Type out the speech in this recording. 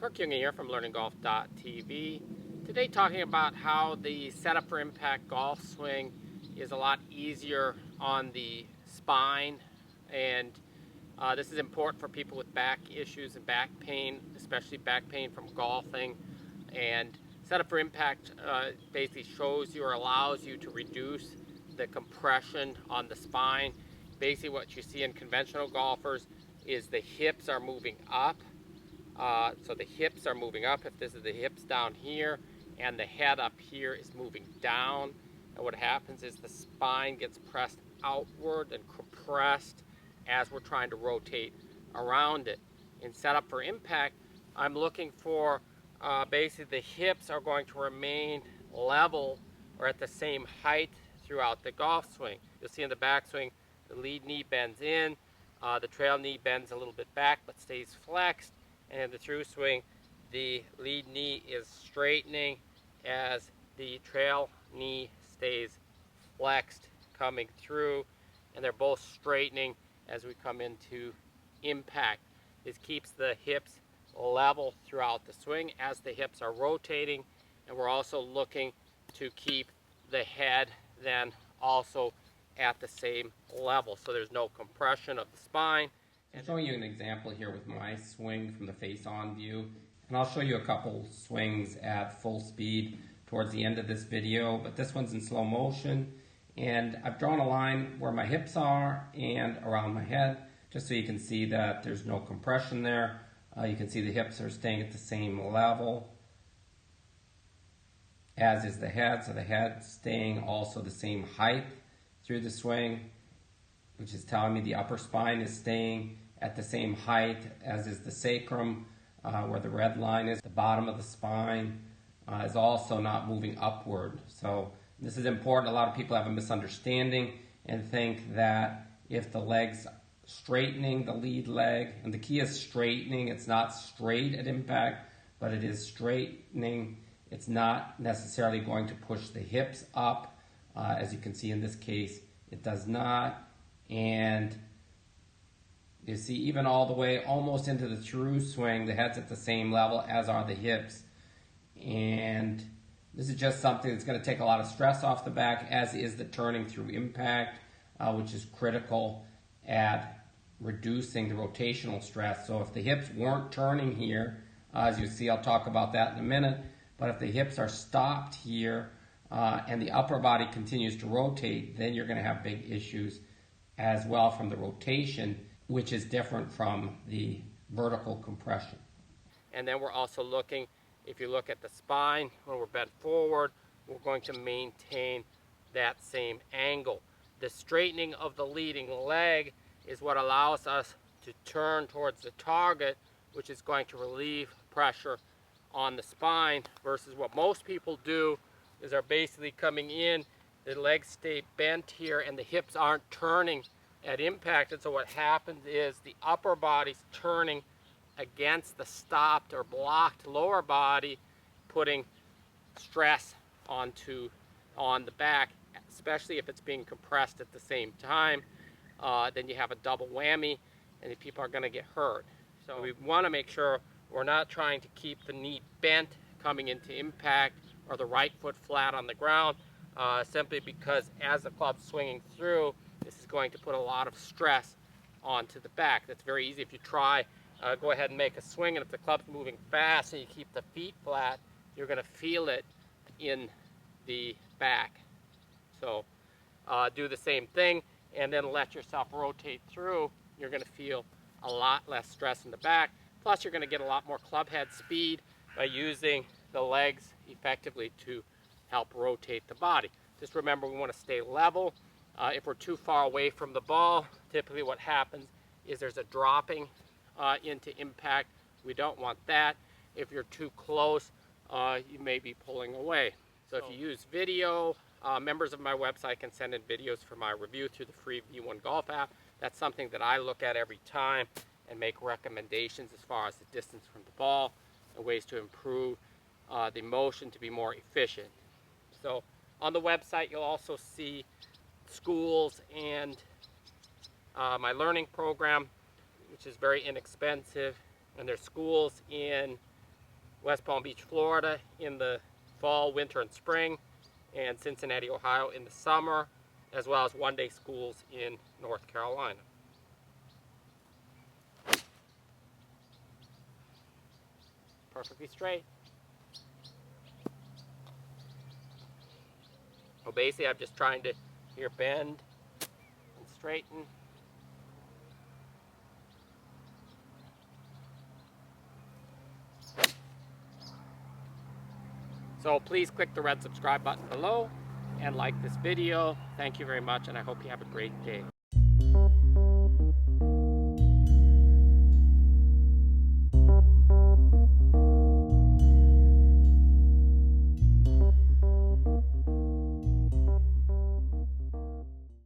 Kirk Junge here from LearningGolf.tv. Today talking about how the setup for impact golf swing is a lot easier on the spine, and this is important for people with back issues and back pain, especially back pain from golfing. And setup for impact basically shows you or allows you to reduce the compression on the spine. Basically what you see in conventional golfers is the hips are moving up. So the hips are moving up, if this is the hips down here, and the head up here is moving down. And what happens is the spine gets pressed outward and compressed as we're trying to rotate around it. In setup for impact, I'm looking for basically the hips are going to remain level or at the same height throughout the golf swing. You'll see in the backswing, the lead knee bends in, the trail knee bends a little bit back but stays flexed. And in the through swing, the lead knee is straightening as the trail knee stays flexed coming through, and they're both straightening as we come into impact. This keeps the hips level throughout the swing as the hips are rotating, and we're also looking to keep the head then also at the same level, so there's no compression of the spine. I'm showing you an example here with my swing from the face-on view, and I'll show you a couple swings at full speed towards the end of this video, but this one's in slow motion, and I've drawn a line where my hips are and around my head, just so you can see that there's no compression there. You can see the hips are staying at the same level, as is the head, so the head staying also the same height through the swing, which is telling me the upper spine is staying at the same height as is the sacrum, where the red line is. The bottom of the spine is also not moving upward. So this is important. A lot of people have a misunderstanding and think that if the leg's straightening, the lead leg, and the key is straightening, it's not straight at impact, but it is straightening. It's not necessarily going to push the hips up. As you can see in this case, it does not. And you see even all the way almost into the through swing, the head's at the same level as are the hips. And this is just something that's going to take a lot of stress off the back, as is the turning through impact, which is critical at reducing the rotational stress. So if the hips weren't turning here, as you see, I'll talk about that in a minute, but if the hips are stopped here and the upper body continues to rotate, then you're going to have big issues as well from the rotation, which is different from the vertical compression. And then we're also looking, if you look at the spine, when we're bent forward, we're going to maintain that same angle. The straightening of the leading leg is what allows us to turn towards the target, which is going to relieve pressure on the spine, versus what most people do is are basically coming in, the legs stay bent here and the hips aren't turning at impact, and so what happens is the upper body's turning against the stopped or blocked lower body, putting stress on the back, especially if it's being compressed at the same time. Then you have a double whammy and the people are going to get hurt. So we want to make sure we're not trying to keep the knee bent coming into impact or the right foot flat on the ground, simply because as the club's swinging through, this is going to put a lot of stress onto the back. That's very easy. If you try, go ahead and make a swing, and if the club's moving fast and you keep the feet flat, you're going to feel it in the back. So do the same thing and then let yourself rotate through. You're going to feel a lot less stress in the back. Plus you're going to get a lot more club head speed by using the legs effectively to help rotate the body. Just remember, we want to stay level. If we're too far away from the ball, typically what happens is there's a dropping into impact. We don't want that. If you're too close, you may be pulling away. So if you use video, members of my website can send in videos for my review through the free V1 Golf app. That's something that I look at every time and make recommendations as far as the distance from the ball and ways to improve the motion to be more efficient. So on the website, you'll also see schools and my learning program, which is very inexpensive, and there's schools in West Palm Beach, Florida in the fall, winter, and spring, and Cincinnati, Ohio in the summer, as well as one-day schools in North Carolina. Perfectly straight. So basically I'm just trying to here bend and straighten. So please click the red subscribe button below and like this video. Thank you very much, and I hope you have a great day.